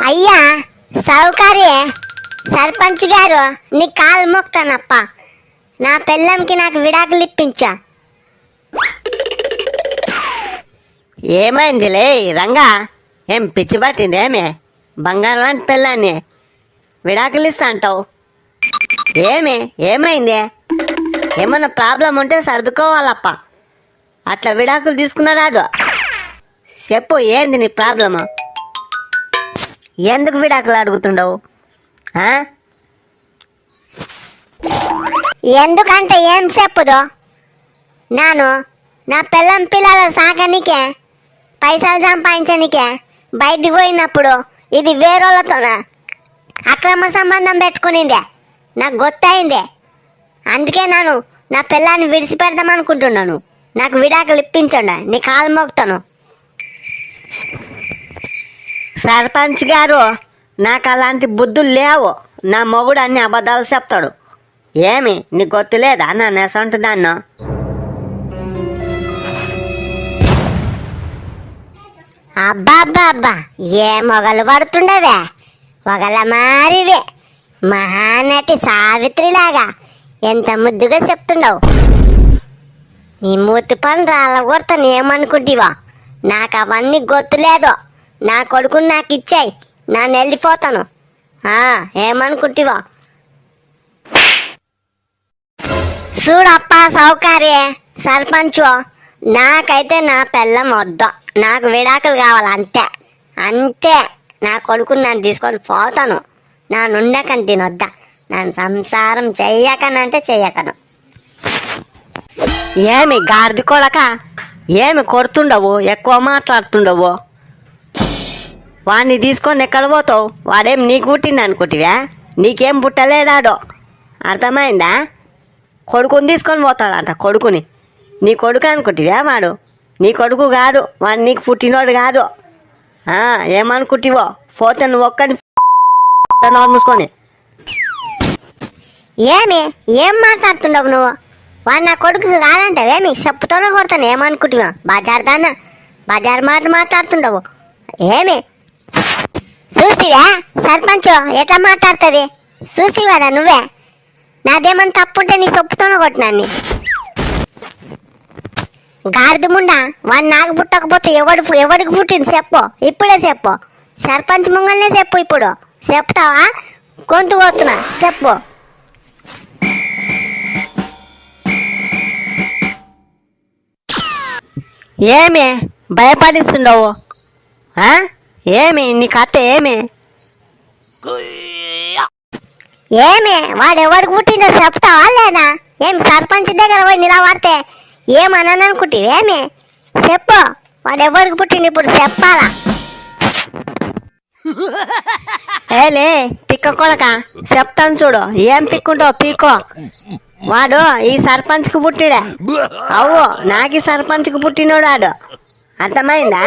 అయ్యా సౌకర్యే సర్పంచ్ గారు నీ కాలు మొక్తానప్ప. నా పెళ్ళంకి నాకు విడాకులు ఇప్పించా. ఏమైందిలే రంగా? ఏం పిచ్చి పట్టింది? ఏమే బంగారం లాంటి పిల్లాన్ని విడాకులు ఇస్తా అంటావు? ఏమైంది? ఏమన్నా ప్రాబ్లం ఉంటే సర్దుకోవాలప్ప. అట్లా విడాకులు తీసుకున్నా రాదు. చెప్పు, ఏంది నీ ప్రాబ్లము? ఎందుకు విడాకులు అడుగుతుండవు? ఎందుకంటే ఏం చెప్పుదు? నేను నా పిల్లం పిల్లల సాకనికే పైసలు సంపాదించనికే బయటికి పోయినప్పుడు ఇది వేరేళ్ళతో అక్రమ సంబంధం పెట్టుకునిందే నాకు గుర్తయిందే. అందుకే నేను నా పిల్లాన్ని విడిచిపెడదాం అనుకుంటున్నాను. నాకు విడాకులు ఇప్పించండి, నీ కాలు మోగుతాను. సర్పంచ్ గారు, నాకు అలాంటి బుద్ధులు లేవు. నా మొగుడు అన్ని అబద్ధాలు చెప్తాడు. ఏమి నీకు గుర్తులేదా నా నెసంటు దాన్నో? అబ్బా అబ్బా అబ్బా, ఏ మొగలు పడుతుండవే, ఒకల మారివే. మహానటి సావిత్రిలాగా ఎంత ముద్దుగా చెప్తుండవు. నీ మూతి పని రాలగొడతాను ఏమనుకుంటివా? నాకు అవన్నీ గుర్తులేదు. నా కొడుకుని నాకు ఇచ్చాయి, నేను వెళ్ళిపోతాను. ఏమనుకుంటివా? చూడప్ప సౌకర్యే సర్పంచ్, నాకైతే నా పిల్లం వద్దు. నాకు విడాకులు కావాలి, అంతే అంతే. నా కొడుకుని నేను తీసుకొని పోతాను. నా నుండకని తినొద్దా. నేను సంసారం చెయ్యకనంటే చెయ్యకను. ఏమి గాడిది కొడక, ఏమి కొడుతుండవు? ఎక్కువ మాట్లాడుతుండవు. వాడిని తీసుకొని ఎక్కడ పోతావు? వాడేం నీకు పుట్టింది అనుకుంటివా? నీకేం పుట్టలేడాడో, అర్థమైందా? కొడుకుని తీసుకొని పోతాడంట. కొడుకుని నీ కొడుకు అనుకుంటివా? వాడు నీ కొడుకు కాదు, వాడు నీకు పుట్టినోడు కాదు. ఏమనుకుంటివో? పోతే నువ్వు ఒక్కని మూసుకొని. ఏం మాట్లాడుతుండవు నువ్వు? వాడు నా కొడుకు కాదంటావేమి? చెప్పుతోనే కొడతాను. ఏమనుకుంటున్నావు? బజార్ మాటలు మాట్లాడుతుండవు. చూసివా సర్పంచ్ ఎట్లా మాట్లాడుతుంది? చూసివాదా నువ్వే? నాదేమన్నా తప్పుంటే నీ చెప్పుతోనే కొట్టినాన్ని. గాడిద ముండా, వాడు నాకు పుట్టకపోతే ఎవడికి పుట్టింది చెప్పు. ఇప్పుడే చెప్పు. సర్పంచ్ ముంగల్నే చెప్పు. ఇప్పుడు చెప్తావా? గొంతు పోతున్నా, చెప్పు. ఏమి భయపడిస్తుండవు? ఏమి నీ కథ? వాడు ఎవరికి పుట్టిందో చెప్తావా లేదా? సర్పంచ్ దగ్గర పోయి నిలబడితే ఏమన్నాను అనుకుంటే? చెప్పు. వాడు ఎవరికి పుట్టింది ఇప్పుడు చెప్పాలా? ఏలే తిక్క కొడక, చెప్తాను చూడు. ఏం పిక్కుంటావు పీకో. వాడు ఈ సర్పంచ్కి పుట్టిడే. అవ్వు, నాకు ఈ సర్పంచ్కి పుట్టినోడు. అర్థమైందా?